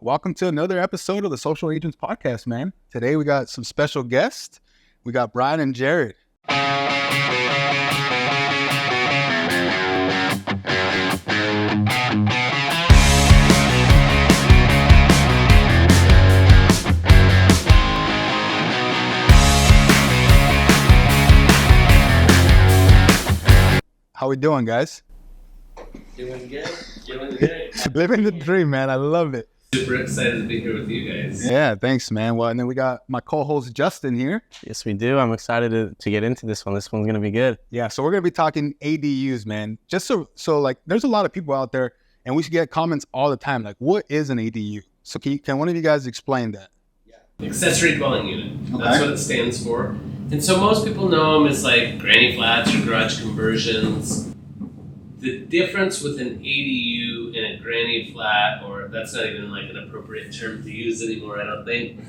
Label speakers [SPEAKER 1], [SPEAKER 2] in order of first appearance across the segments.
[SPEAKER 1] welcome to another episode of the Social Agents Podcast, man. Today we got some special guests. We got Brian and Jared. How we doing, guys?
[SPEAKER 2] Doing good.
[SPEAKER 1] Living the dream, man. I love it.
[SPEAKER 2] Super excited to be here with you guys.
[SPEAKER 1] Yeah, thanks, man. Well, and then we got my co-host Justin here.
[SPEAKER 3] Yes, we do. I'm excited to get into this one. This one's going to be good.
[SPEAKER 1] Yeah, so we're going to be talking ADUs, man. Just so like, there's a lot of people out there, and we should get comments all the time. Like, what is an ADU? So can one of you guys explain that?
[SPEAKER 2] Yeah. Accessory dwelling unit. That's what it stands for. And so most people know them as like granny flats or garage conversions. The difference with an ADU and a granny flat, or that's not even like an appropriate term to use anymore, I don't think,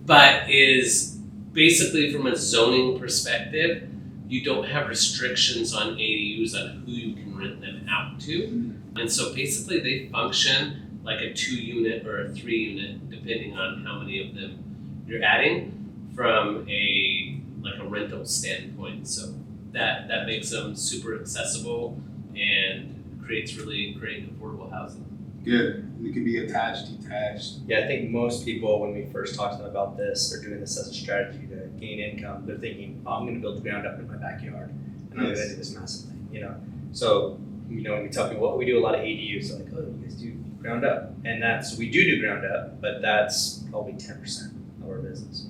[SPEAKER 2] but is basically from a zoning perspective, you don't have restrictions on ADUs on who you can rent them out to. And so basically they function like a 2-unit or a 3-unit, depending on how many of them you're adding from a rental standpoint. So that makes them super accessible and creates really great affordable housing.
[SPEAKER 1] Good. It can be attached, detached.
[SPEAKER 4] Yeah, I think most people, when we first talk to them about this, are doing this as a strategy to gain income. They're thinking, I'm going to build the ground up in my backyard, and I'm going to do this massive thing, So, when we tell people, we do a lot of ADUs, they're like, oh, you guys do ground up. And we do ground up, but that's probably 10% of our business.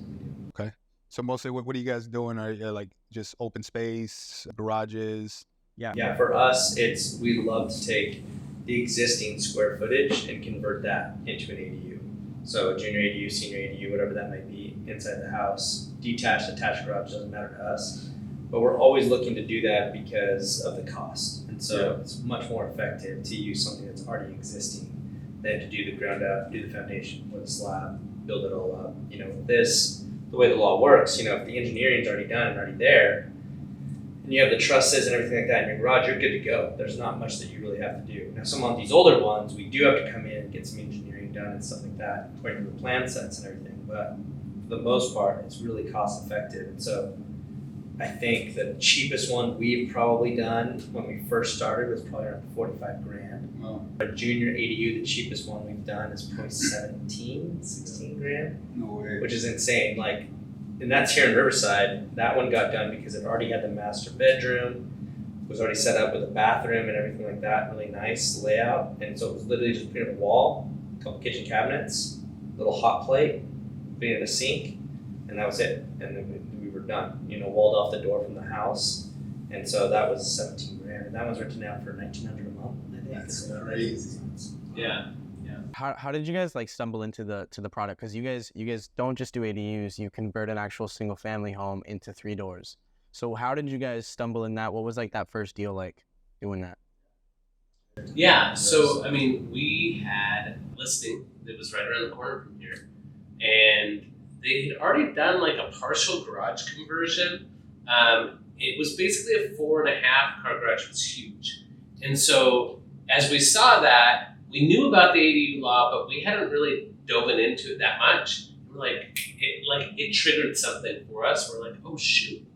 [SPEAKER 1] Okay. So mostly, what are you guys doing? Are you like just open space, garages?
[SPEAKER 4] Yeah, for us, we love to take the existing square footage and convert that into an ADU. So a junior ADU, senior ADU, whatever that might be, inside the house. Detached, attached garage doesn't matter to us. But we're always looking to do that because of the cost. And so it's much more effective to use something that's already existing than to do the ground up, do the foundation, put a slab, build it all up. The way the law works, if the engineering's already done and already there, and you have the trusses and everything like that in your garage, you're good to go. There's not much that you really have to do. Now, some of these older ones, we do have to come in and get some engineering done and stuff like that, according to the plan sets and everything. But for the most part, it's really cost effective. And so I think the cheapest one we've probably done when we first started was probably around 45 grand.
[SPEAKER 1] Wow.
[SPEAKER 4] Our junior ADU, the cheapest one we've done is probably 16 grand.
[SPEAKER 1] No way.
[SPEAKER 4] Which is insane. And that's here in Riverside. That one got done because it already had the master bedroom, was already set up with a bathroom and everything like that, really nice layout. And so it was literally just putting in a wall, a couple kitchen cabinets, a little hot plate, putting in a sink, and that was it. And then we were done, walled off the door from the house. And so that was 17 grand. And that one's rented out for $1,900 a month, I think.
[SPEAKER 1] That's crazy.
[SPEAKER 2] Yeah.
[SPEAKER 3] How did you guys stumble into the product? Because you guys don't just do ADUs, you convert an actual single family home into 3 doors. So how did you guys stumble in that? What was that first deal like doing that?
[SPEAKER 2] Yeah, so we had a listing that was right around the corner from here, and they had already done a partial garage conversion. It was basically a 4.5 car garage. It was huge. And so as we saw that, we knew about the ADU law, but we hadn't really dove into it that much. It triggered something for us. We're like, oh shoot,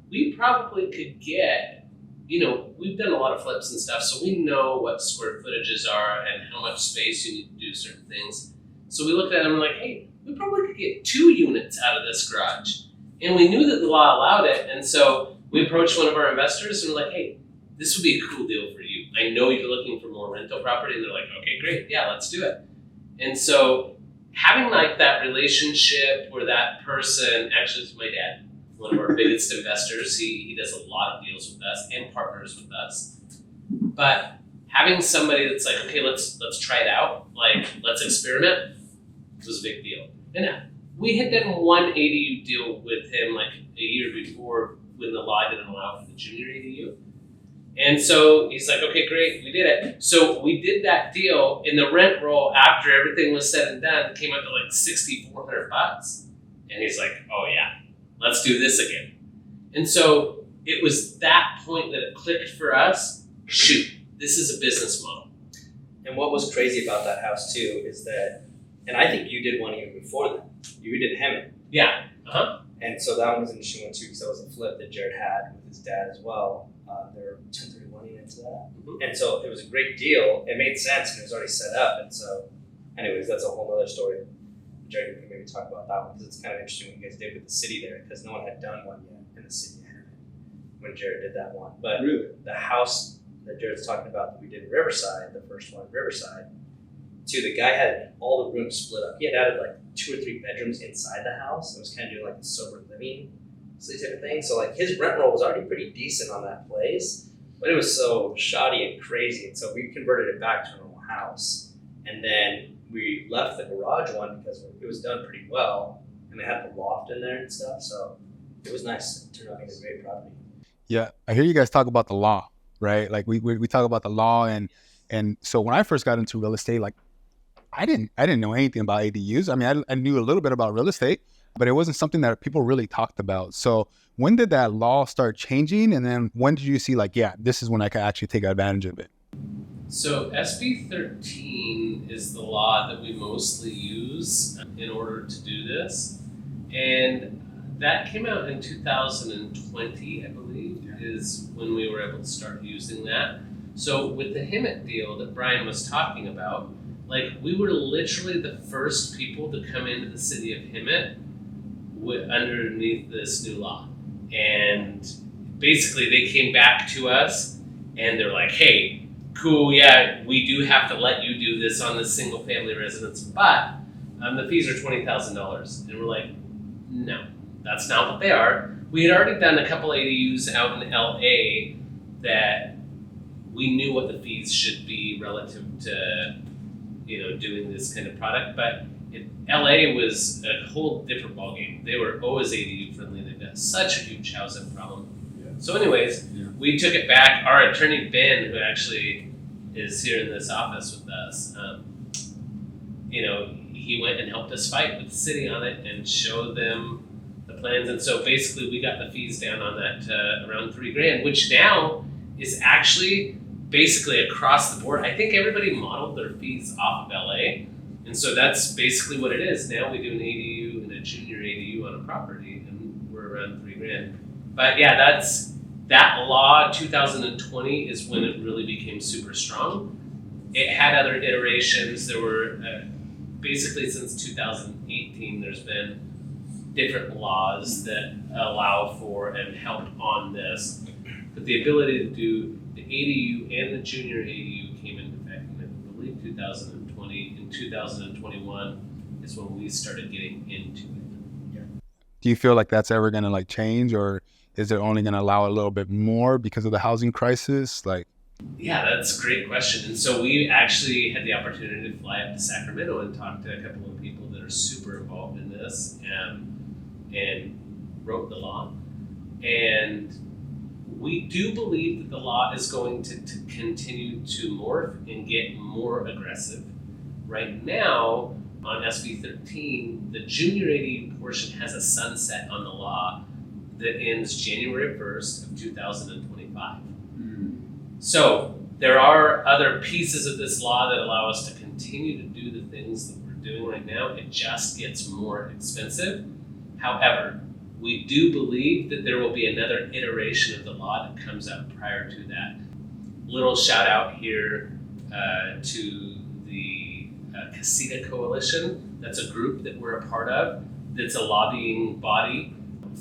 [SPEAKER 2] we probably could get, we've done a lot of flips and stuff, so we know what square footages are and how much space you need to do certain things. So we looked at it and we're like, hey, we probably could get 2 units out of this garage. And we knew that the law allowed it. And so we approached one of our investors and we're like, hey, this would be a cool deal for you. I know you're looking for more rental property. And they're like, okay, great. Yeah, let's do it. And so having that relationship where that person, actually it's my dad, one of our biggest investors, he does a lot of deals with us and partners with us. But having somebody that's like, okay, let's try it out. Let's experiment was a big deal. And we had done one ADU deal with him a year before when the law didn't allow for the junior ADU. And so he's like, okay, great, we did it. So we did that deal, and the rent roll after everything was said and done came out to $6,400. And he's like, oh yeah, let's do this again. And so it was that point that it clicked for us. Shoot, this is a business model.
[SPEAKER 4] And what was crazy about that house too is that And I think you did one even before that. You did Hemet.
[SPEAKER 2] Yeah.
[SPEAKER 4] And so that one was an interesting one too, because that was a flip that Jared had with his dad as well. They're 1031ing into that. And so it was a great deal. It made sense and it was already set up. And so, anyways, that's a whole other story. Jared can maybe talk about that one because it's kind of interesting what you guys did with the city there, because no one had done one yet in the city when Jared did that one. But
[SPEAKER 1] Really?
[SPEAKER 4] the house that Jared's talking about that we did in Riverside, the first one in Riverside, too, the guy had all the rooms split up. He had added like 2 or 3 bedrooms inside the house. It was kind of doing like a sober living type of thing. So like his rent roll was already pretty decent on that place, but it was so shoddy and crazy. And so we converted it back to a normal house. And then we left the garage one because it was done pretty well. And they had the loft in there and stuff. So it was nice. It turned out being a great property.
[SPEAKER 1] Yeah, I hear you guys talk about the law, right? Like we talk about the law, and so when I first got into real estate, like I didn't know anything about ADUs. I mean, I knew a little bit about real estate, but it wasn't something that people really talked about. So when did that law start changing? And then when did you see like, yeah, this is when I can actually take advantage of it?
[SPEAKER 2] So SB 13 is the law that we mostly use in order to do this. And that came out in 2020, I believe, is when we were able to start using that. So with the Hemet deal that Brian was talking about, like we were literally the first people to come into the city of Hemet underneath this new law. And basically they came back to us and they're like, hey, cool, yeah, we do have to let you do this on the single family residence, but the fees are $20,000. And we're like, no, that's not what they are. We had already done a couple ADUs out in LA that we knew what the fees should be relative to, doing this kind of product, but LA was a whole different ballgame. They were always ADU friendly. They've got such a huge housing problem. Yeah. So anyways, we took it back. Our attorney, Ben, who actually is here in this office with us, he went and helped us fight with the city on it and show them the plans. And so basically we got the fees down on that around $3,000, which now is actually basically across the board. I think everybody modeled their fees off of LA. And so that's basically what it is. Now we do an ADU and a junior ADU on a property and we're around $3,000. But yeah, that law 2020 is when it really became super strong. It had other iterations. There were basically since 2018, there's been different laws that allow for and help on this. But the ability to do the ADU and the junior ADU came into effect in, I believe, 2020. In 2021 is when we started getting into it.
[SPEAKER 1] Yeah. Do you feel like that's ever going to like change, or is it only going to allow a little bit more because of the housing crisis? Like,
[SPEAKER 2] yeah, that's a great question. And so we actually had the opportunity to fly up to Sacramento and talk to a couple of people that are super involved in this and wrote the law. And we do believe that the law is going to continue to morph and get more aggressive. Right now, on SB 13, the junior ADU portion has a sunset on the law that ends January 1st of 2025. So there are other pieces of this law that allow us to continue to do the things that we're doing right now. It just gets more expensive. However, we do believe that there will be another iteration of the law that comes out prior to that. Little shout out here to the Cedeno Coalition. That's a group that we're a part of. That's a lobbying body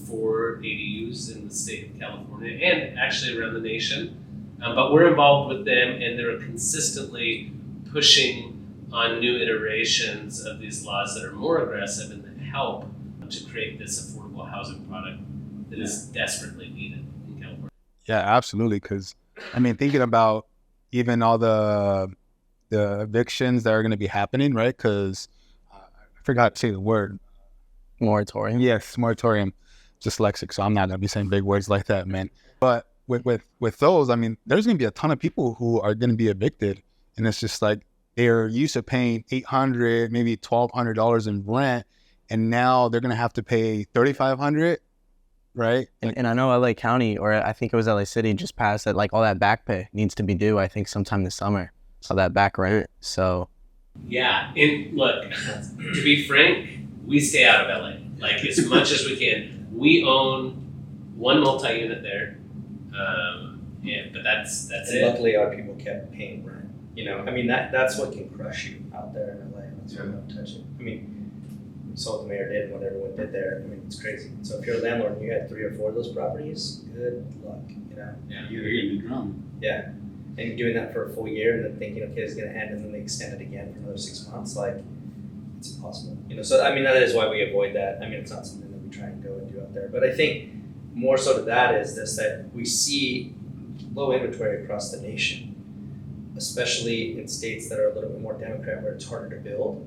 [SPEAKER 2] for ADUs in the state of California and actually around the nation. But we're involved with them, and they're consistently pushing on new iterations of these laws that are more aggressive and that help to create this affordable housing product that is desperately needed in California.
[SPEAKER 1] Yeah, absolutely. Because I mean, thinking about even all the evictions that are going to be happening, right? Because I forgot to say the word.
[SPEAKER 3] Moratorium.
[SPEAKER 1] Yes, moratorium. Dyslexic, so I'm not going to be saying big words like that, man. But with those, I mean, there's going to be a ton of people who are going to be evicted, and it's just like they're used to paying $800, maybe $1,200 in rent, and now they're going to have to pay $3,500, right?
[SPEAKER 3] And I know LA County, or I think it was LA City, just passed that like all that back pay needs to be due, I think, sometime this summer. So that back rent. So
[SPEAKER 2] Yeah, and look, to be frank, we stay out of LA. Like as much as we can. We own one multi-unit there. Yeah, but that's
[SPEAKER 4] And
[SPEAKER 2] it.
[SPEAKER 4] luckily, our people kept paying rent. You know, I mean that's what can crush you out there in LA. That's why we don't touch it. I mean, we saw what the mayor did and what everyone did there. I mean, it's crazy. So if you're a landlord and you had 3 or 4 of those properties, good luck. You know.
[SPEAKER 2] Yeah.
[SPEAKER 1] You're in the drum.
[SPEAKER 4] Yeah. And doing that for a full year and then thinking, okay, it's going to end and then they extend it again for another 6 months, like, it's impossible. You know, so I mean, that is why we avoid that. I mean, it's not something that we try and go and do out there. But I think more so to that is this, that we see low inventory across the nation, especially in states that are a little bit more Democrat where it's harder to build.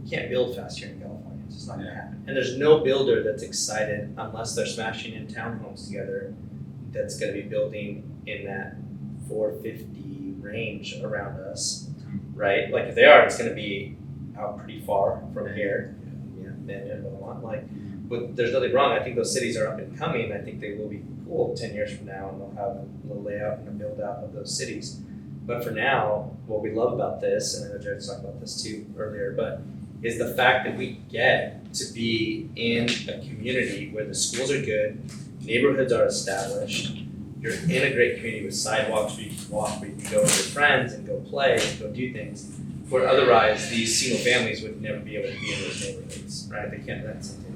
[SPEAKER 4] We can't build fast here in California. It's just not going to happen. And there's no builder that's excited unless they're smashing in townhomes together that's going to be building in that 450 range around us, right? Like if they are, it's going to be out pretty far from here. Yeah, Bend, Belmont, like, but there's nothing wrong. I think those cities are up and coming. I think they will be cool 10 years from now, and they'll have a little layout and a build out of those cities. But for now, what we love about this, and I know Jared's talked about this too earlier, but is the fact that we get to be in a community where the schools are good, neighborhoods are established, you're in a great community with sidewalks where you can walk, where you can go with your friends and go play and go do things, where otherwise these single families would never be able to be in those neighborhoods, right? They can't rent something.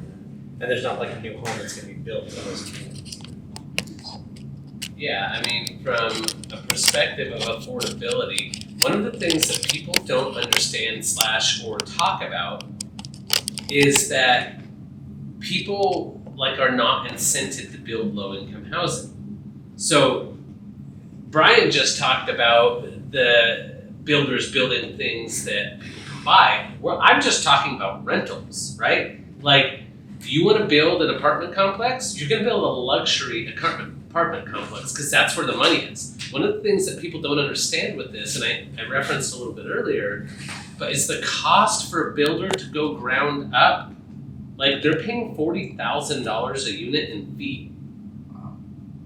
[SPEAKER 4] And there's not like a new home that's going to be built in those communities.
[SPEAKER 2] Yeah, I mean, from a perspective of affordability, one of the things that people don't understand / or talk about is that people like are not incented to build low-income housing. So Brian just talked about the builders building things that people can buy. Well, I'm just talking about rentals, right? Like, if you want to build an apartment complex, you're going to build a luxury apartment complex because that's where the money is. One of the things that people don't understand with this, and I referenced a little bit earlier, but is the cost for a builder to go ground up. Like, they're paying $40,000 a unit in fee.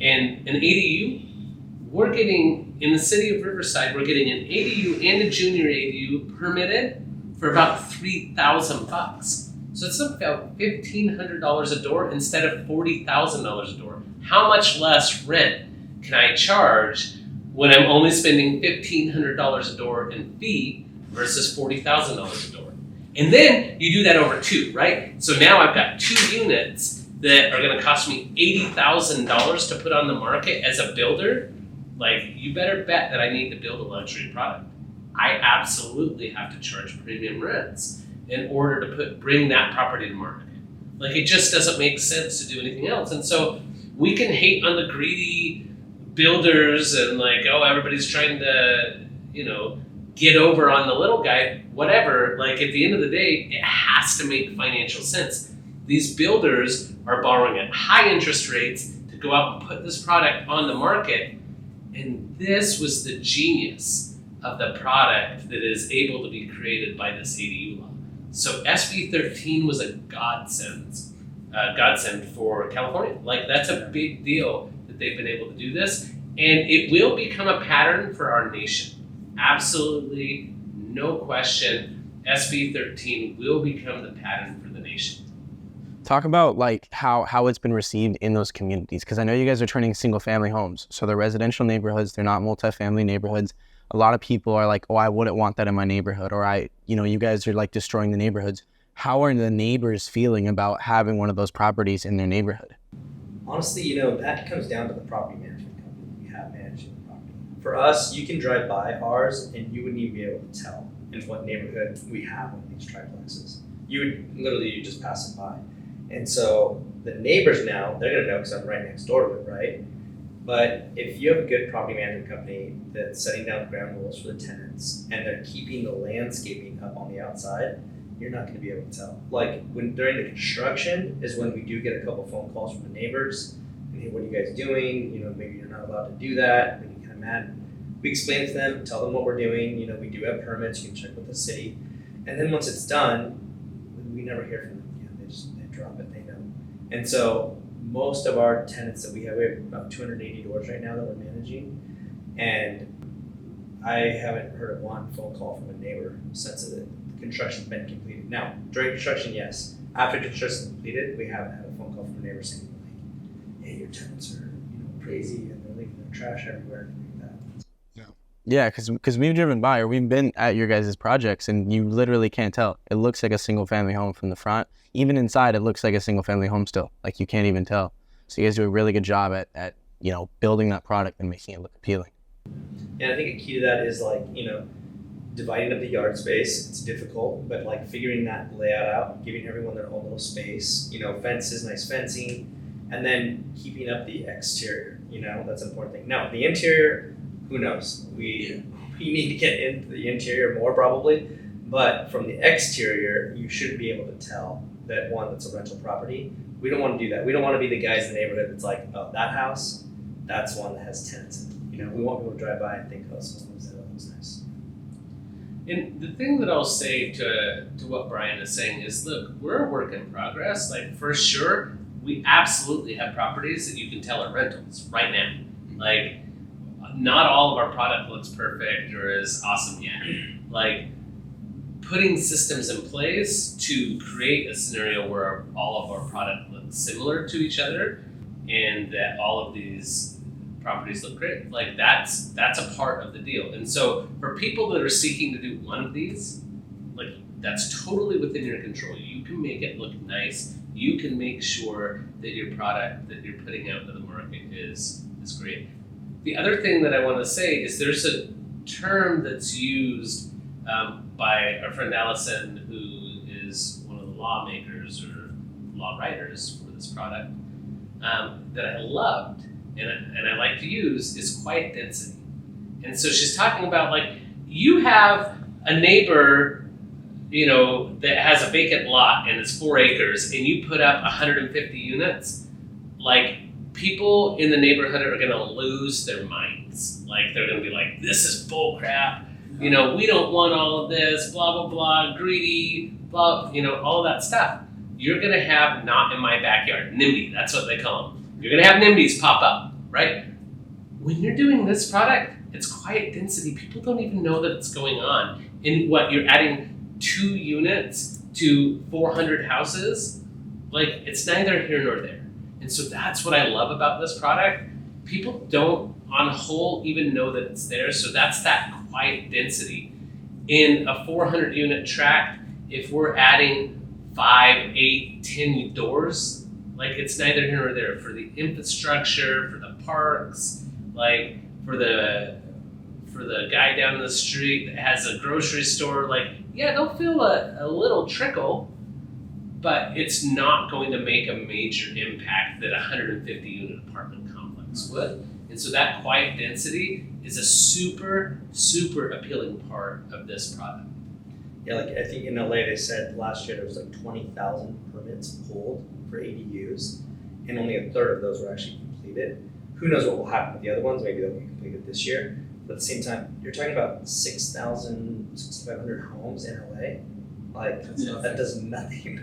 [SPEAKER 2] And an ADU, we're getting, in the city of Riverside, we're getting an ADU and a junior ADU permitted for about $3,000. So it's about $1,500 a door instead of $40,000 a door. How much less rent can I charge when I'm only spending $1,500 a door in fee versus $40,000 a door? And then you do that over 2, right? So now I've got 2 units that are going to cost me $80,000 to put on the market as a builder. Like, you better bet that I need to build a luxury product. I absolutely have to charge premium rents in order to bring that property to market. Like, it just doesn't make sense to do anything else. And so we can hate on the greedy builders and like, oh, everybody's trying to, get over on the little guy, whatever. Like, at the end of the day, it has to make financial sense. These builders are borrowing at high interest rates to go out and put this product on the market. And this was the genius of the product that is able to be created by this ADU law. So SB 13 was a godsend for California. Like, that's a big deal that they've been able to do this. And it will become a pattern for our nation. Absolutely, no question. SB 13 will become the pattern for the nation.
[SPEAKER 3] Talk about like how it's been received in those communities, because I know you guys are turning single family homes. So they're residential neighborhoods, they're not multifamily neighborhoods. A lot of people are like, oh, I wouldn't want that in my neighborhood, or you guys are like destroying the neighborhoods. How are the neighbors feeling about having one of those properties in their neighborhood?
[SPEAKER 4] Honestly, that comes down to the property management company we have managing the property. For us, you can drive by ours and you wouldn't even be able to tell in what neighborhood we have one of these triplexes. You just pass it by. And so the neighbors now, they're going to know because I'm right next door to it, right? But if you have a good property management company that's setting down ground rules for the tenants and they're keeping the landscaping up on the outside, you're not going to be able to tell. Like, during the construction is when we do get a couple phone calls from the neighbors. And, hey, what are you guys doing? Maybe you're not allowed to do that. They get kind of mad. We explain to them, tell them what we're doing. We do have permits. You can check with the city. And then once it's done, we never hear from them. They drop it. They know. And so most of our tenants that we have about 280 doors right now that we're managing. And I haven't heard of one phone call from a neighbor since the construction's been completed. Now, during construction, yes. After construction's completed, we haven't had a phone call from a neighbor saying like, "Hey, your tenants are crazy and they're leaving their trash everywhere," and things like that.
[SPEAKER 3] Yeah, because we've driven by, or we've been at your guys' projects, and you literally can't tell. It looks like a single family home from the front. Even inside, it looks like a single family home still. Like, you can't even tell. So you guys do a really good job at building that product and making it look appealing.
[SPEAKER 4] And I think a key to that is dividing up the yard space. It's difficult, but figuring that layout out, giving everyone their own little space, fences, nice fencing, and then keeping up the exterior, that's an important thing. Now, the interior, who knows? We need to get into the interior more probably, but from the exterior, you should be able to tell that that's a rental property. We don't want to do that. We don't want to be the guys in the neighborhood that's like, oh, that house, that's one that has tenants in it. We want people to drive by and think, oh, someone lives there, that looks nice.
[SPEAKER 2] And the thing that I'll say to what Brian is saying is, look, we're a work in progress. For sure, we absolutely have properties that you can tell are rentals right now. Not all of our product looks perfect or is awesome yet. Putting systems in place to create a scenario where all of our product looks similar to each other and that all of these properties look great. That's a part of the deal. And so for people that are seeking to do one of these, that's totally within your control. You can make it look nice. You can make sure that your product that you're putting out into the market is great. The other thing that I want to say is there's a term that's used by our friend Allison, who is one of the lawmakers or law writers for this product, that I loved and I like to use is quiet density. And so she's talking about you have a neighbor, that has a vacant lot and it's 4 acres and you put up 150 units, people in the neighborhood are going to lose their minds. They're going to be like, this is bull crap. We don't want all of this, blah, blah, blah, greedy, blah, all of that stuff. You're going to have not in my backyard, NIMBY, that's what they call them. You're going to have NIMBYs pop up, right? When you're doing this product, it's quiet density. People don't even know that it's going on. And you're adding 2 units to 400 houses? It's neither here nor there. And so that's what I love about this product. People don't, on the whole, even know that it's there. So that's that quiet density. In a 400 unit tract, if we're adding 5, 8, 10 doors, it's neither here nor there. For the infrastructure, for the parks, for the guy down the street that has a grocery store, they'll feel a little trickle, but it's not going to make a major impact that a 150 unit apartment complex would. And so that quiet density is a super, super appealing part of this product.
[SPEAKER 4] Yeah, I think in LA they said last year there was 20,000 permits pulled for ADUs, and only a third of those were actually completed. Who knows what will happen with the other ones? Maybe they'll be completed this year. But at the same time, you're talking about 6,500 homes in LA. That does nothing.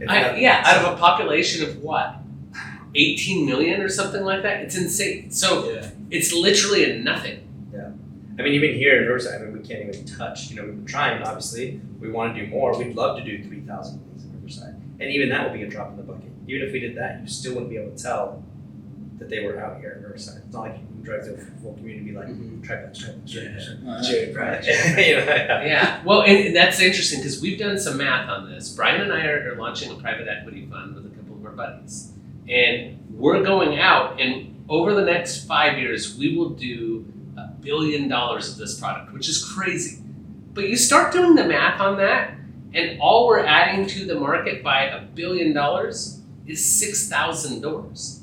[SPEAKER 2] Out of a population of what? 18 million or something like that? It's insane. So It's literally a nothing.
[SPEAKER 4] Yeah. Even here in Riverside, we can't even touch. We've been trying, obviously. We want to do more. We'd love to do 3,000 of these in Riverside. And even that would be a drop in the bucket. Even if we did that, you still wouldn't be able to tell that they were out here in Riverside. It's not like you can drive through a full community Triplex.
[SPEAKER 2] Yeah. Well, and that's interesting because we've done some math on this. Brian and I are launching a private equity fund with a couple of our buddies. And we're going out, and over the next 5 years, we will do $1 billion of this product, which is crazy. But you start doing the math on that, and all we're adding to the market by $1 billion is 6,000 doors.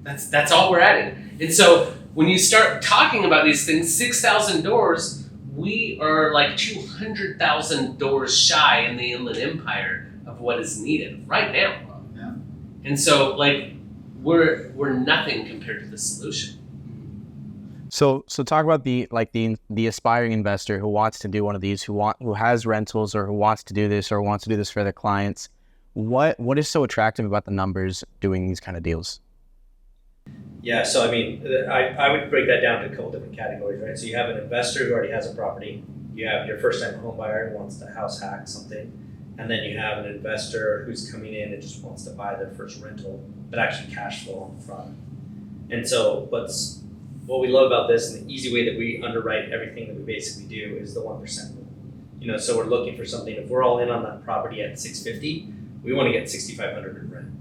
[SPEAKER 2] That's all we're adding. And so when you start talking about these things, 6,000 doors, we are 200,000 doors shy in the Inland Empire of what is needed right now.
[SPEAKER 1] Yeah.
[SPEAKER 2] And so we're nothing compared to the solution.
[SPEAKER 3] So talk about the aspiring investor who wants to do one of these, who has rentals or who wants to do this or wants to do this for their clients. What is so attractive about the numbers doing these kind of deals?
[SPEAKER 4] Yeah, so I mean, I would break that down to a couple different categories, right? So you have an investor who already has a property, you have your first-time home buyer who wants to house hack something, and then you have an investor who's coming in and just wants to buy their first rental, but actually cash flow on the front. And so what we love about this, and the easy way that we underwrite everything that we basically do, is the 1% rule. You know, so we're looking for something, if we're all in on that property at $650, we want to get $6,500 in rent.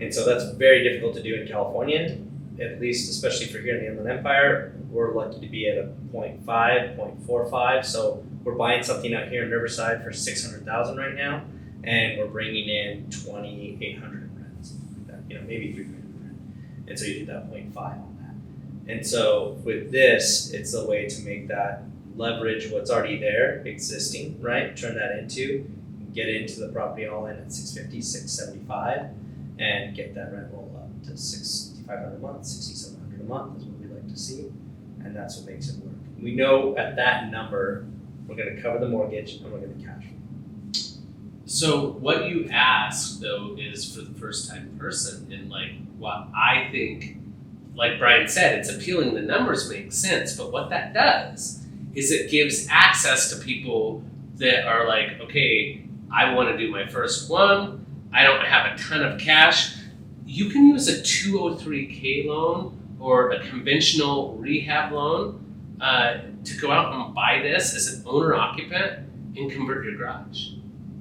[SPEAKER 4] And so that's very difficult to do in California, at least especially for here in the Inland Empire. We're lucky to be at a 0.5, 0.45. So we're buying something out here in Riverside for $600,000 right now, and we're bringing in $2,800 in rent, something like that. You know, maybe $3,000 in rent. And so you do that 0.5 on that. And so with this, it's a way to make that leverage what's already there, existing, right? Turn that into, get into the property all in at 650, 675, and get that rent roll up to $6,500 a month, $6,700 a month is what we like to see, and that's what makes it work. We know at that number, we're going to cover the mortgage and we're going to cash flow.
[SPEAKER 2] So what you ask though is for the first time person, and like what I think, like Brian said, it's appealing, the numbers make sense, but what that does is it gives access to people that are like, okay, I want to do my first one, I don't have a ton of cash. You can use a 203k loan or a conventional rehab loan to go out and buy this as an owner occupant and convert your garage.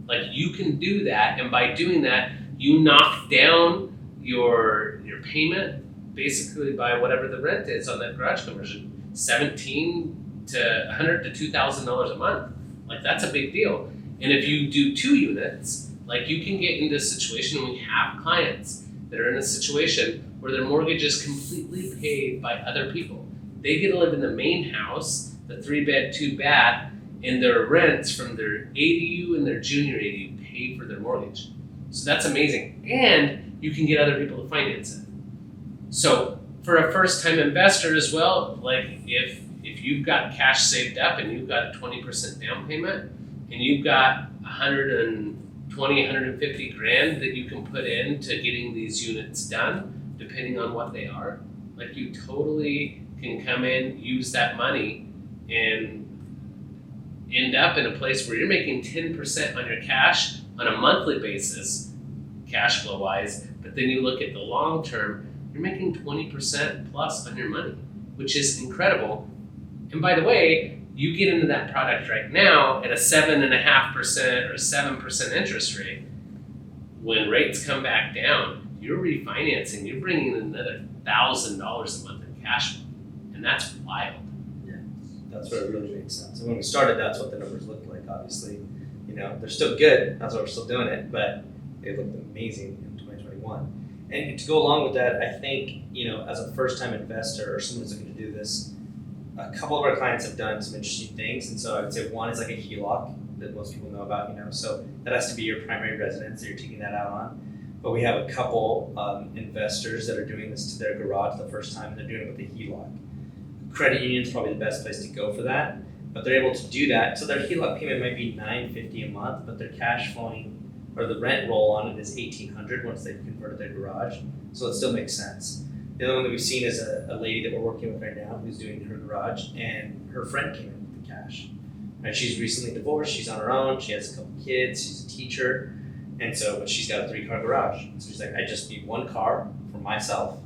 [SPEAKER 2] Like, you can do that, and by doing that, you knock down your payment basically by whatever the rent is on that garage conversion, $1,700 to $100 to $2,000 a month. Like, that's a big deal. And if you do 2 units, like, you can get into a situation, and we have clients that are in a situation where their mortgage is completely paid by other people. They get to live in the main house, the 3-bed, 2-bath, and their rents from their ADU and their junior ADU pay for their mortgage. So that's amazing. And you can get other people to finance it. So for a first-time investor as well, like, if you've got cash saved up and you've got a 20% down payment and you've got 150 grand that you can put into getting these units done, depending on what they are, like, you totally can come in, use that money, and end up in a place where you're making 10% on your cash on a monthly basis, cash flow wise, but then you look at the long term, you're making 20% plus on your money, which is incredible. And by the way, you get into that product right now at a 7.5% or 7% interest rate. When rates come back down, you're refinancing, you're bringing in another $1,000 a month in cash flow. And that's wild.
[SPEAKER 4] Yeah, that's where it really makes sense. And when we started, that's what the numbers looked like, obviously. You know, they're still good, that's why we're still doing it, but they looked amazing in 2021. And to go along with that, I think, you know, as a first-time investor or someone who's looking to do this, a couple of our clients have done some interesting things. And so I would say one is like a HELOC that most people know about, you know, so that has to be your primary residence that you're taking that out on. But we have a couple investors that are doing this to their garage the first time, and they're doing it with a HELOC. Credit union is probably the best place to go for that, but they're able to do that. So their HELOC payment might be $950 a month, but their cash flowing or the rent roll on it is $1,800 once they've converted their garage. So it still makes sense. The other one that we've seen is a lady that we're working with right now who's doing her garage, and her friend came in with the cash. Right? She's recently divorced, she's on her own, she has a couple kids, she's a teacher, and so but she's got a 3-car garage. So she's like, I just need 1 car for myself,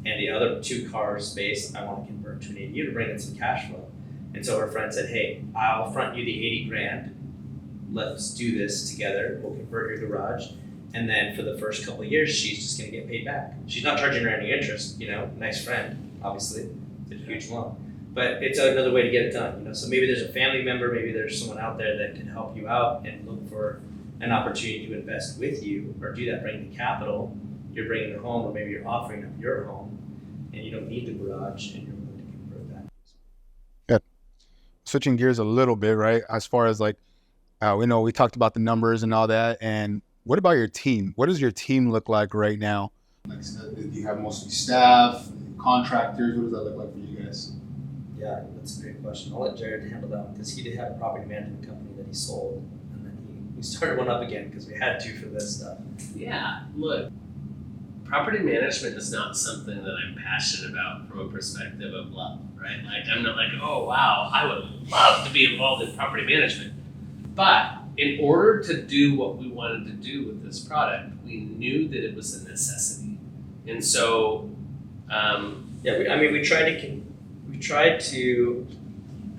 [SPEAKER 4] and the other 2 car space I want to convert to an ADU to bring in some cash flow. And so her friend said, hey, I'll front you the 80 grand. Let's do this together. We'll convert your garage. And then for the first couple of years, she's just going to get paid back. She's not charging her any interest, you know, nice friend, obviously. It's a huge loan. But it's another way to get it done, you know. So maybe there's a family member, maybe there's someone out there that can help you out and look for an opportunity to invest with you or do that, bring the capital. You're bringing the home, or maybe you're offering up your home and you don't need the garage and you're willing to convert that.
[SPEAKER 1] Yeah. Switching gears a little bit, right? As far as like, we know we talked about the numbers and all that. And what about your team? What does your team look like right now?
[SPEAKER 5] Like, do you have mostly staff, contractors? What does that look like for you guys?
[SPEAKER 4] Yeah, that's a great question. I'll let Jared handle that one because he did have a property management company that he sold, and then we started one up again because we had to for this stuff.
[SPEAKER 2] Yeah, look, property management is not something that I'm passionate about from a perspective of love, right? Like, I'm not like, oh wow, I would love to be involved in property management. But in order to do what we wanted to do with this product, we knew that it was a necessity. And so,
[SPEAKER 4] we tried to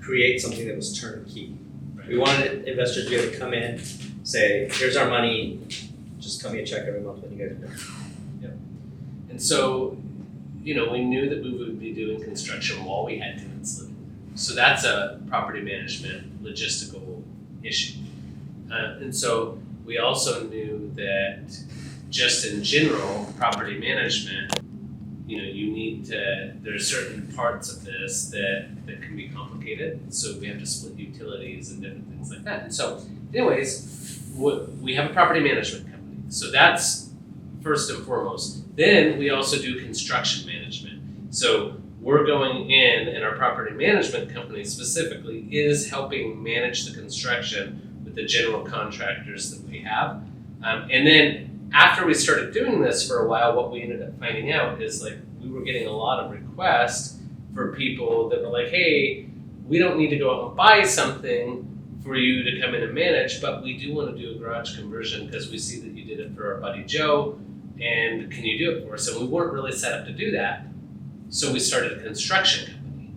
[SPEAKER 4] create something that was turnkey. Right. We wanted investors to be able to come in, say, here's our money, just come me a check every month when you guys are done.
[SPEAKER 2] And so, we knew that we would be doing construction while we had tenants living there. So that's a property management logistical issue. And so we also knew that just in general, property management, there are certain parts of this that can be complicated. So we have to split utilities and different things like that. And so anyways, we have a property management company. So that's first and foremost. Then we also do construction management. So we're going in, and our property management company specifically is helping manage the construction with the general contractors that we have. And then after we started doing this for a while, what we ended up finding out is like we were getting a lot of requests for people that were like, hey, we don't need to go out and buy something for you to come in and manage, but we do want to do a garage conversion because we see that you did it for our buddy Joe, and can you do it for us? And we weren't really set up to do that. So we started a construction company.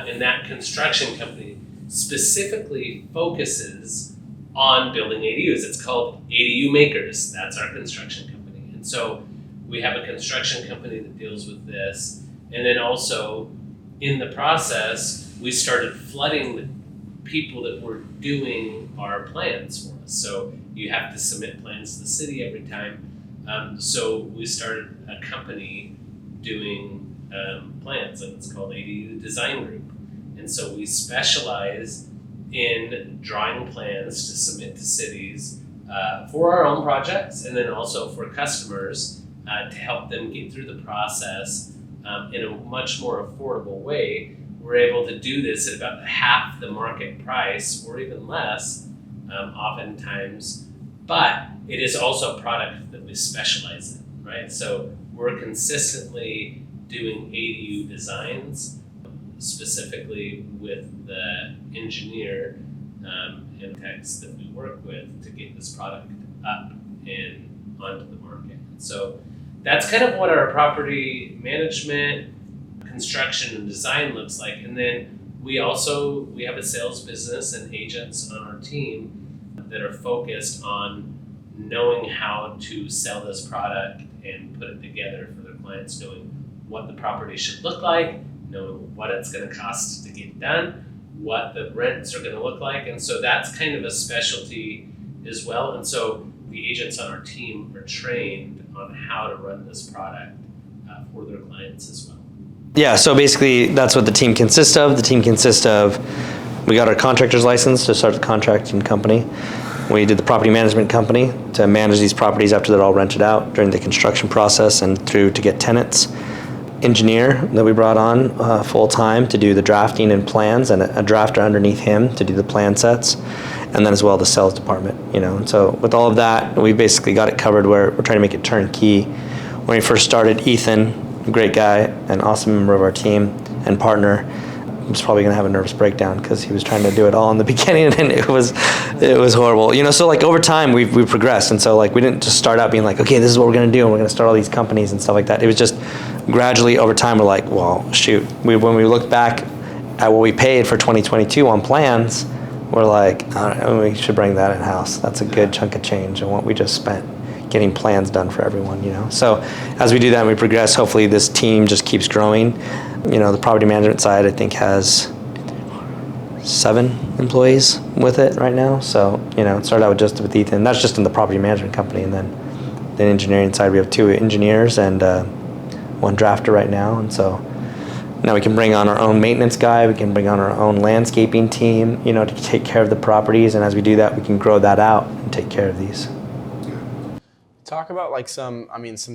[SPEAKER 2] And that construction company specifically focuses on building ADUs. It's called ADU Makers. That's our construction company. And so we have a construction company that deals with this. And then also in the process, we started flooding the people that were doing our plans for us. So you have to submit plans to the city every time. So we started a company doing plans, and it's called ADU Design Group. And so we specialize in drawing plans to submit to cities for our own projects, and then also for customers to help them get through the process in a much more affordable way. We're able to do this at about half the market price, or even less, oftentimes. But it is also a product that we specialize in, right? So we're consistently doing ADU designs, specifically with the engineer and techs that we work with to get this product up and onto the market. So that's kind of what our property management, construction, and design looks like. And then we have a sales business and agents on our team that are focused on knowing how to sell this product and put it together for their clients, knowing what the property should look like, knowing what it's going to cost to get done, what the rents are going to look like. And so that's kind of a specialty as well. And so the agents on our team are trained on how to run this product for their clients as well.
[SPEAKER 4] Yeah, so basically that's what the team consists of. The team consists of, we got our contractor's license to start the contracting company. We did the property management company to manage these properties after they're all rented out during the construction process and through to get tenants. Engineer that we brought on full time to do the drafting and plans, and a drafter underneath him to do the plan sets, and then as well the sales department. And so with all of that, we basically got it covered where we're trying to make it turnkey. When we first started, Ethan, a great guy, an awesome member of our team and partner, was probably going to have a nervous breakdown because he was trying to do it all in the beginning, and it was horrible. So like over time we've progressed, and so like we didn't just start out being like, okay, this is what we're going to do, and we're going to start all these companies and stuff like that. It was just gradually over time we're like, well, shoot. When we look back at what we paid for 2022 on plans, we're like, we should bring that in house. That's a good chunk of change and what we just spent getting plans done for everyone. So as we do that and we progress, hopefully this team just keeps growing. The property management side, I think, has 7 employees with it right now. So, it started out with Ethan. That's just in the property management company. And then the engineering side, we have 2 engineers and 1 drafter right now. And so now we can bring on our own maintenance guy. We can bring on our own landscaping team, to take care of the properties. And as we do that, we can grow that out and take care of these.
[SPEAKER 3] Talk about like some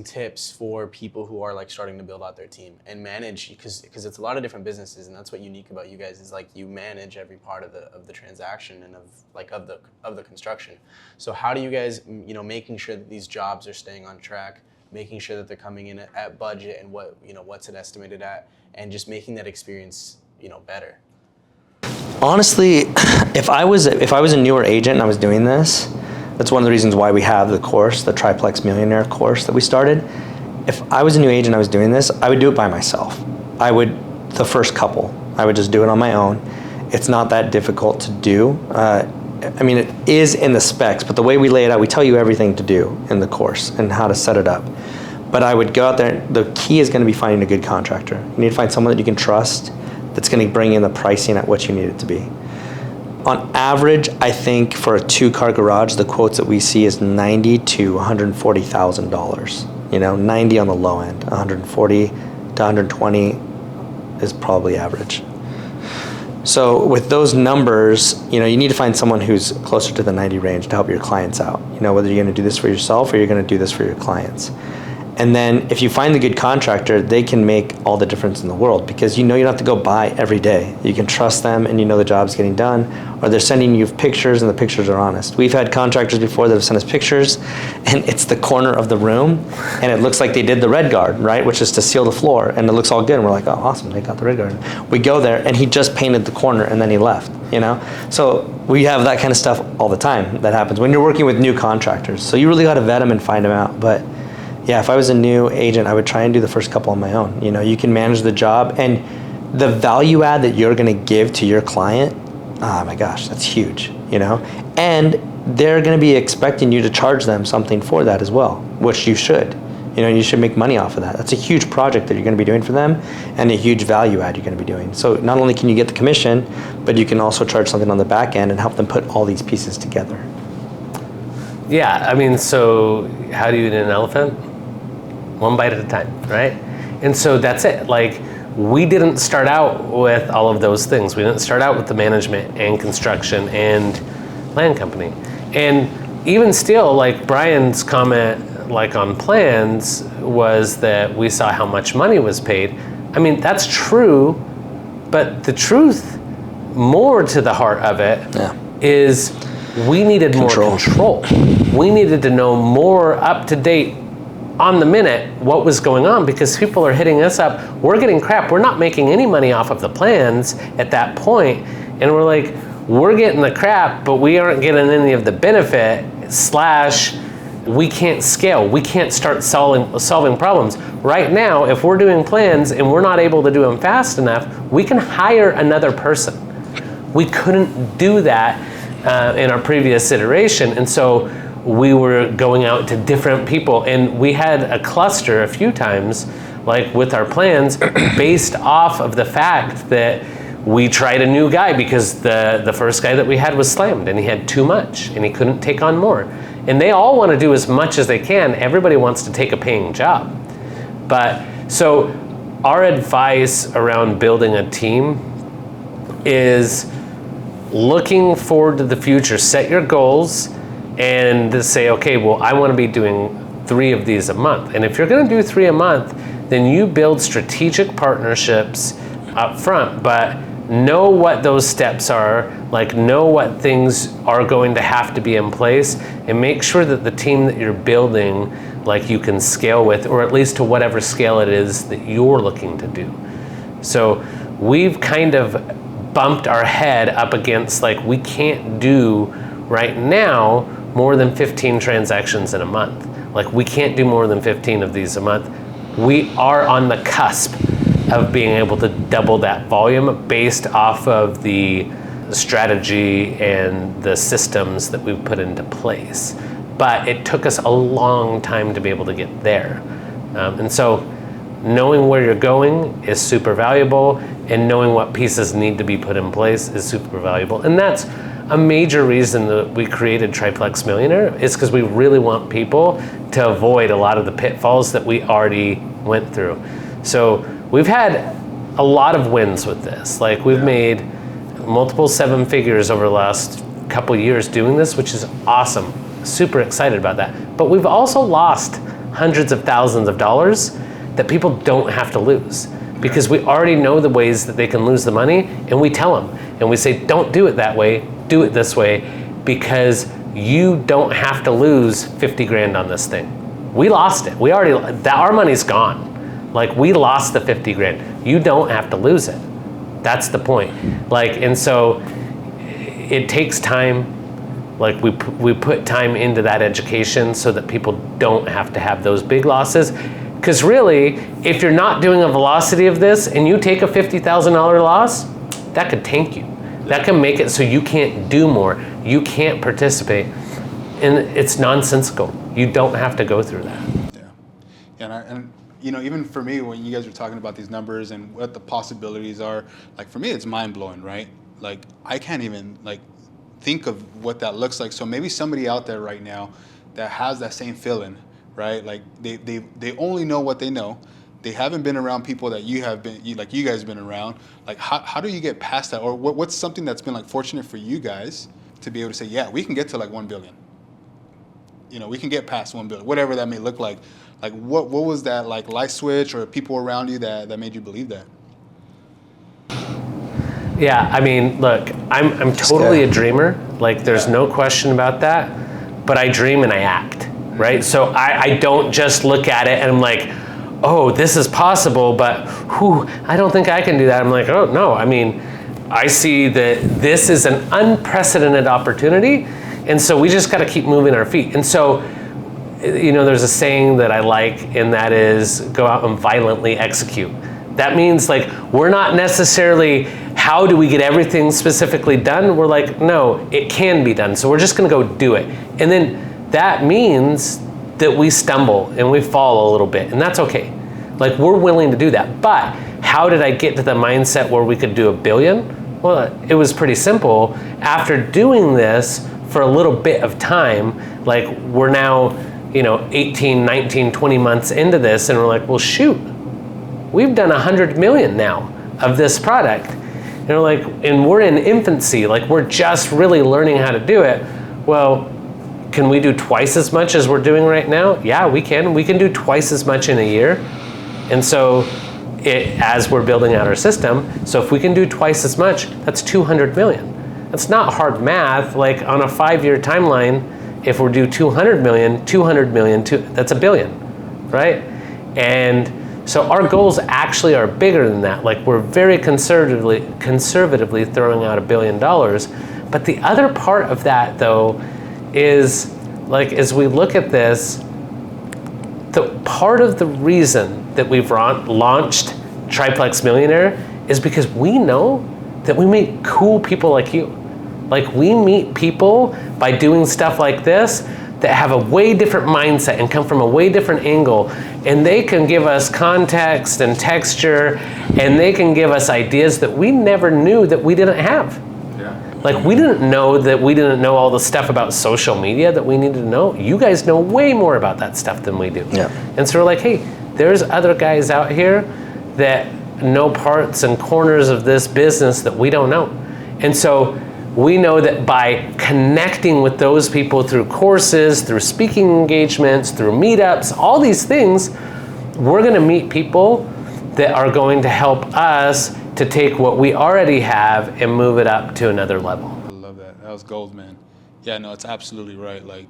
[SPEAKER 3] tips for people who are like starting to build out their team and manage, because it's a lot of different businesses, and that's what unique about you guys is like you manage every part of the transaction and of the construction. So how do you guys making sure that these jobs are staying on track, making sure that they're coming in at budget and what's it estimated at, and just making that experience, better?
[SPEAKER 4] Honestly, if I was a newer agent and I was doing this, that's one of the reasons why we have the course, the Triplex Millionaire course that we started. If I was a new agent and I was doing this, I would do it by myself. The first couple, I would just do it on my own. It's not that difficult to do. It is in the specs, but the way we lay it out, we tell you everything to do in the course and how to set it up. But I would go out there, the key is gonna be finding a good contractor. You need to find someone that you can trust that's gonna bring in the pricing at what you need it to be. On average, I think for a 2-car garage, the quotes that we see is $90,000 to $140,000. 90 on the low end, 140 to 120 is probably average. So with those numbers, you need to find someone who's closer to the 90 range to help your clients out. Whether you're going to do this for yourself or you're going to do this for your clients. And then if you find the good contractor, they can make all the difference in the world, because you don't have to go by every day. You can trust them and the job's getting done, or they're sending you pictures and the pictures are honest. We've had contractors before that have sent us pictures and it's the corner of the room and it looks like they did the red guard, right? Which is to seal the floor, and it looks all good. And we're like, oh, awesome, they got the red guard. We go there and he just painted the corner and then he left, So we have that kind of stuff all the time that happens when you're working with new contractors. So you really got to vet them and find them out. But yeah, if I was a new agent, I would try and do the first couple on my own. You can manage the job, and the value add that you're going to give to your client, oh my gosh, that's huge, And they're going to be expecting you to charge them something for that as well, which you should. You should make money off of that. That's a huge project that you're going to be doing for them, and a huge value add you're going to be doing. So not only can you get the commission, but you can also charge something on the back end and help them put all these pieces together.
[SPEAKER 2] Yeah, so how do you eat an elephant? One bite at a time, right? And so that's it. We didn't start out with all of those things. We didn't start out with the management and construction and land company. And even still, Brian's comment, on plans, was that we saw how much money was paid. That's true, but the truth, more to the heart of it, is we needed more control. We needed to know more up to date, on the minute, what was going on, because people are hitting us up. We're getting crap. We're not making any money off of the plans at that point. And we're like, we're getting the crap, but we aren't getting any of the benefit, / we can't scale. We can't start solving problems. Right now, if we're doing plans and we're not able to do them fast enough, we can hire another person. We couldn't do that in our previous iteration. And so we were going out to different people, and we had a cluster a few times, with our plans, based off of the fact that we tried a new guy because the first guy that we had was slammed and he had too much and he couldn't take on more. And they all want to do as much as they can. Everybody wants to take a paying job. But so our advice around building a team is looking forward to the future. Set your goals and to say, okay, well, I want to be doing 3 of these a month. And if you're going to do 3 a month, then you build strategic partnerships up front, but know what those steps are, know what things are going to have to be in place, and make sure that the team that you're building, you can scale with, or at least to whatever scale it is that you're looking to do. So we've kind of bumped our head up against, we can't do right now more than 15 transactions in a month. We can't do more than 15 of these a month. We are on the cusp of being able to double that volume based off of the strategy and the systems that we've put into place. But it took us a long time to be able to get there. And so knowing where you're going is super valuable, and knowing what pieces need to be put in place is super valuable. And that's a major reason that we created Triplex Millionaire, is because we really want people to avoid a lot of the pitfalls that we already went through. So we've had a lot of wins with this. We've made multiple 7 figures over the last couple years doing this, which is awesome. Super excited about that. But we've also lost hundreds of thousands of dollars that people don't have to lose, because we already know the ways that they can lose the money, and we tell them, and we say, don't do it that way, do it this way, because you don't have to lose 50 grand on this thing. We lost it. Our money's gone. Like, we lost the 50 grand. You don't have to lose it. That's the point. Like, and so it takes time. Like, we put time into that education so that people don't have to have those big losses. Because really, if you're not doing a velocity of this and you take a $50,000 loss, that could tank you. That can make it so you can't do more. You can't participate. And it's nonsensical. You don't have to go through that.
[SPEAKER 1] Yeah. And you know, even for me, when you guys were talking about these numbers and what the possibilities are, like, for me, it's mind blowing, right? Like, I can't even like think of what that looks like. So maybe somebody out there right now that has that same feeling, right? Like, they only know what they know. They haven't been around people that you have been, like you guys have been around. Like, how do you get past that? Or what's something that's been like fortunate for you guys to be able to say, yeah, we can get to like 1 billion. You know, we can get past 1 billion, whatever that may look like. Like, what was that like light switch or people around you that made you believe that?
[SPEAKER 2] Yeah, I mean, look, I'm totally a dreamer. Like, there's no question about that. But I dream and I act, right? So I don't just look at it and I'm like, oh, this is possible, but I don't think I can do that. I'm like, oh, no. I mean, I see that this is an unprecedented opportunity, and so we just got to keep moving our feet. And so, you know, there's a saying that I like, and that is go out and violently execute. That means, like, we're not necessarily how do we get everything specifically done. We're like, no, it can be done. So we're just going to go do it. And then that means that we stumble and we fall a little bit, and that's okay. Like, we're willing to do that. But how did I get to the mindset where we could do $1 billion? Well, it was pretty simple. After doing this for a little bit of time, like, we're now, you know, 18, 19, 20 months into this, and we're like, well, shoot, we've done 100 million now of this product. And we're like, and we're in infancy, like, we're just really learning how to do it. Well, can we do twice as much as we're doing right now? Yeah, we can. We can do twice as much in a year. And so as we're building out our system, so if we can do twice as much, that's 200 million. That's not hard math. Like, on a 5-year timeline, if we do 200 million, that's $1 billion, right? And so our goals actually are bigger than that. Like, we're very conservatively throwing out $1 billion. But the other part of that, though, is, like, as we look at this, the part of the reason that we've launched Triplex Millionaire is because we know that we meet cool people like you. Like, we meet people by doing stuff like this that have a way different mindset and come from a way different angle, and they can give us context and texture, and they can give us ideas that we never knew that we didn't have. Like, we didn't know all the stuff about social media that we needed to know. You guys know way more about that stuff than we do.
[SPEAKER 3] Yeah.
[SPEAKER 2] And so we're like, hey, there's other guys out here that know parts and corners of this business that we don't know. And so we know that by connecting with those people through courses, through speaking engagements, through meetups, all these things, we're going to meet people that are going to help us to take what we already have and move it up to another level.
[SPEAKER 1] I love that. That was gold, man. Yeah, no, it's absolutely right. Like,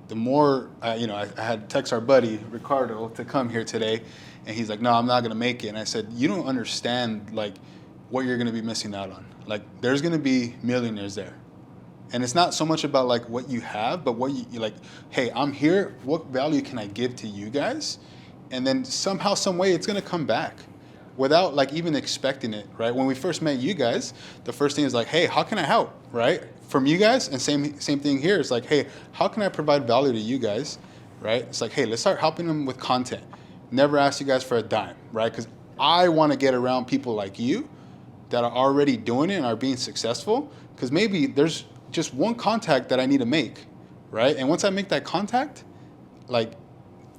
[SPEAKER 1] the more, you know, I had to text our buddy, Ricardo, to come here today, and he's like, no, I'm not going to make it. And I said, you don't understand, like, what you're going to be missing out on. Like, there's going to be millionaires there. And it's not so much about, like, what you have, but what you like, hey, I'm here. What value can I give to you guys? And then somehow, some way, it's going to come back without, like, even expecting it, right? When we first met you guys, the first thing is like, hey, how can I help, right? From you guys, and same thing here. It's like, hey, how can I provide value to you guys, right? It's like, hey, let's start helping them with content. Never ask you guys for a dime, right? Because I want to get around people like you that are already doing it and are being successful, because maybe there's just one contact that I need to make, right? And once I make that contact, like,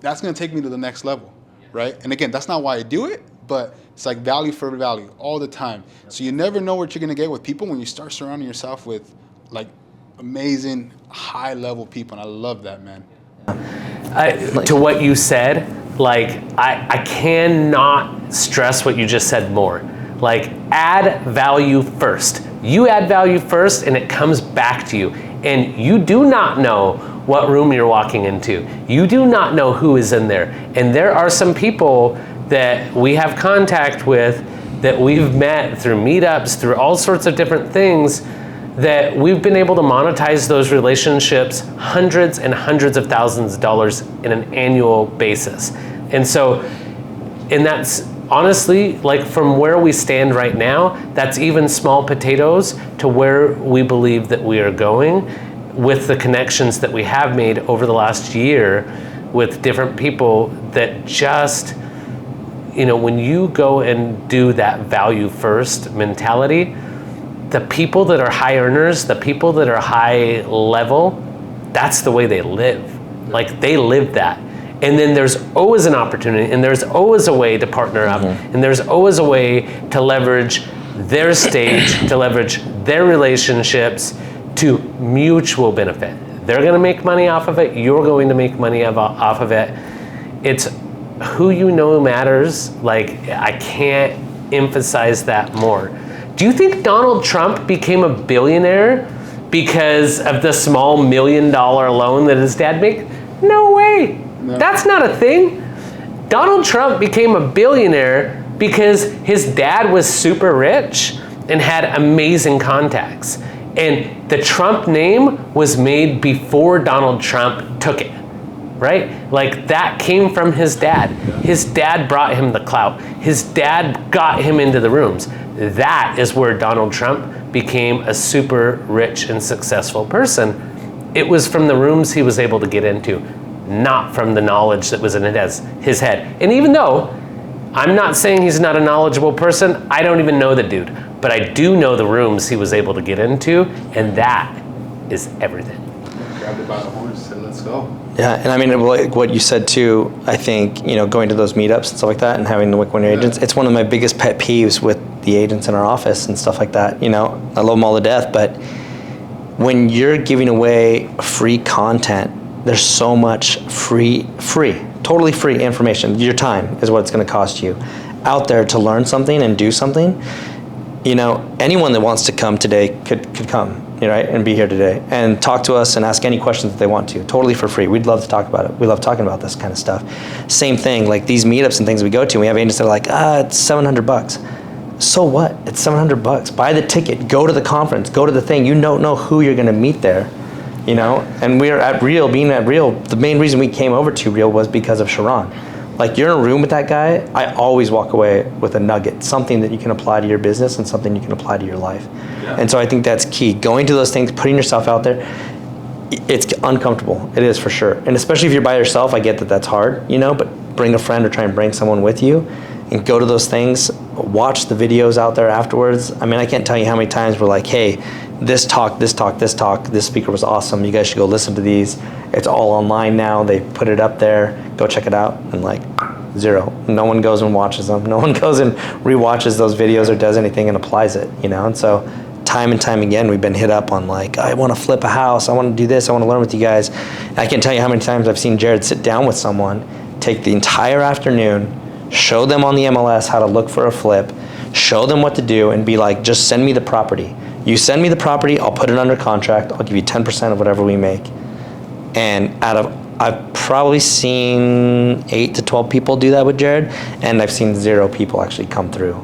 [SPEAKER 1] that's going to take me to the next level, right? And again, that's not why I do it, but it's like value for value all the time. So you never know what you're going to get with people when you start surrounding yourself with, like, amazing high level people. And I love that, man.
[SPEAKER 2] To what you said, like, I cannot stress what you just said more. Like, add value first. You add value first and it comes back to you. And you do not know what room you're walking into. You do not know who is in there. And there are some people that we have contact with that we've met through meetups, through all sorts of different things, that we've been able to monetize those relationships hundreds and hundreds of thousands of dollars in an annual basis. And so, and that's honestly, like from where we stand right now, that's even small potatoes to where we believe that we are going with the connections that we have made over the last year with different people that just, you know, when you go and do that value first mentality, the people that are high earners, the people that are high level, that's the way they live. Like they live that. And then there's always an opportunity, and there's always a way to partner up, and there's always a way to leverage their stage, to leverage their relationships to mutual benefit. They're gonna make money off of it, you're going to make money off of it. It's who you know matters. Like, I can't emphasize that more. Do you think Donald Trump became a billionaire because of the small $1 million loan that his dad made? No way. No. That's not a thing. Donald Trump became a billionaire because his dad was super rich and had amazing contacts. And the Trump name was made before Donald Trump took it, right? Like that came from his dad. His dad brought him the clout. His dad got him into the rooms. That is where Donald Trump became a super rich and successful person. It was from the rooms he was able to get into, not from the knowledge that was in his head. And even though I'm not saying he's not a knowledgeable person, I don't even know the dude, but I do know the rooms he was able to get into, and that is everything.
[SPEAKER 5] Grabbed it by the horns, said, let's go.
[SPEAKER 6] Yeah, and I mean, like what you said too, I think, you know, going to those meetups and stuff like that and having the Wick Winner agents, it's one of my biggest pet peeves with the agents in our office and stuff like that. You know, I love them all to death, but when you're giving away free content, there's so much totally free information. Your time is what it's going to cost you out there to learn something and do something. You know, anyone that wants to come today could come, right, and be here today and talk to us and ask any questions that they want to, totally for free. We'd love to talk about it. We love talking about this kind of stuff. Same thing, like these meetups and things we go to, we have agents that are like, it's $700. So what? It's $700. Buy the ticket, go to the conference, go to the thing. You don't know who you're going to meet there, you know? And we're at Real, being at Real, the main reason we came over to Real was because of Sharon. Like, you're in a room with that guy, I always walk away with a nugget, something that you can apply to your business and something you can apply to your life. Yeah. And so I think that's key. Going to those things, putting yourself out there, it's uncomfortable. It is for sure. And especially if you're by yourself, I get that that's hard, you know, but bring a friend or try and bring someone with you and go to those things, watch the videos out there afterwards. I mean, I can't tell you how many times we're like, hey, this speaker was awesome. You guys should go listen to these. It's all online now. They put it up there. Go check it out. And like, zero. No one goes and watches them. No one goes and rewatches those videos or does anything and applies it, you know? And so time and time again, we've been hit up on like, I want to flip a house. I want to do this. I want to learn with you guys. And I can't tell you how many times I've seen Jared sit down with someone, take the entire afternoon, show them on the MLS how to look for a flip, show them what to do, and be like, just send me the property. You send me the property, I'll put it under contract, I'll give you 10% of whatever we make. And I've probably seen 8 to 12 people do that with Jared, and I've seen 0 people actually come through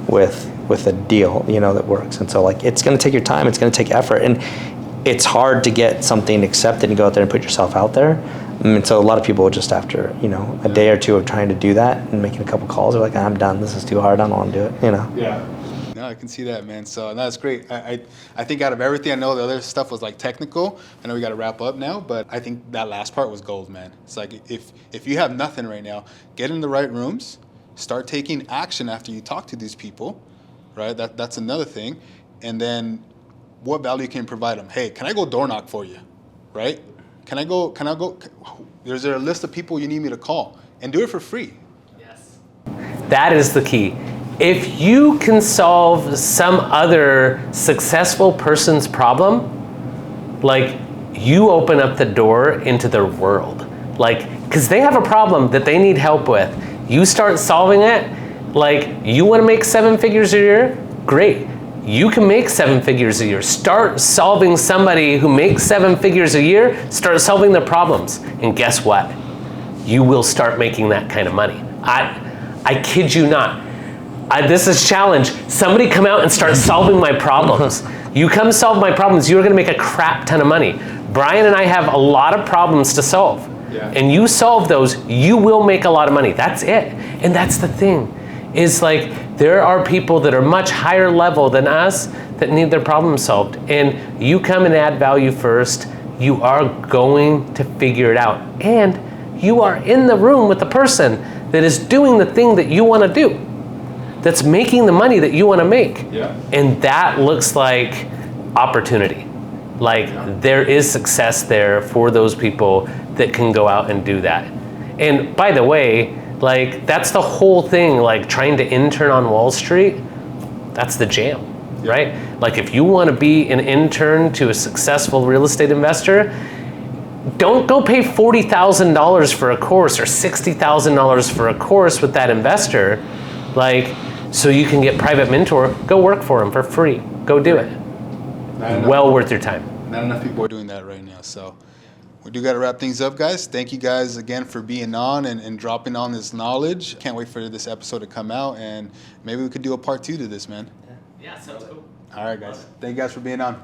[SPEAKER 6] with a deal, you know, that works. And so like, it's gonna take your time, it's gonna take effort, and it's hard to get something accepted and go out there and put yourself out there. And so a lot of people just after, you know, a day or two of trying to do that and making a couple calls are like, I'm done, this is too hard, I don't wanna do it, you know?
[SPEAKER 5] Yeah.
[SPEAKER 1] No, I can see that, man. So that's great. I think out of everything, I know the other stuff was like technical. I know we got to wrap up now, but I think that last part was gold, man. It's like if you have nothing right now, get in the right rooms, start taking action after you talk to these people, right? That's another thing. And then what value can you provide them? Hey, can I go door knock for you, right? Can I go? Is there a list of people you need me to call? And do it for free.
[SPEAKER 2] Yes. That is the key. If you can solve some other successful person's problem, like, you open up the door into their world. Like, because they have a problem that they need help with. You start solving it, like, you want to make 7 figures a year? Great. You can make 7 figures a year. Start solving somebody who makes 7 figures a year, start solving their problems. And guess what? You will start making that kind of money. I kid you not. This is challenge. Somebody come out and start solving my problems. You come solve my problems, you're gonna make a crap ton of money. Brian and I have a lot of problems to solve.
[SPEAKER 5] Yeah.
[SPEAKER 2] And you solve those, you will make a lot of money. That's it. And that's the thing, is like, there are people that are much higher level than us that need their problems solved. And you come and add value first, you are going to figure it out. And you are in the room with the person that is doing the thing that you wanna do, that's making the money that you wanna make.
[SPEAKER 5] Yeah.
[SPEAKER 2] And that looks like opportunity. Like, there is success there for those people that can go out and do that. And by the way, like, that's the whole thing, like trying to intern on Wall Street, that's the jam, right? Like, if you wanna be an intern to a successful real estate investor, don't go pay $40,000 for a course or $60,000 for a course with that investor, like, so you can get private mentor. Go work for him for free. Go do it. Well worth your time.
[SPEAKER 1] Not enough people are doing that right now. So we do got to wrap things up, guys. Thank you guys again for being on and dropping on this knowledge. Can't wait for this episode to come out, and maybe we could do a part 2 to this, man.
[SPEAKER 2] Yeah, sounds cool.
[SPEAKER 1] All right, guys. Thank you guys for being on.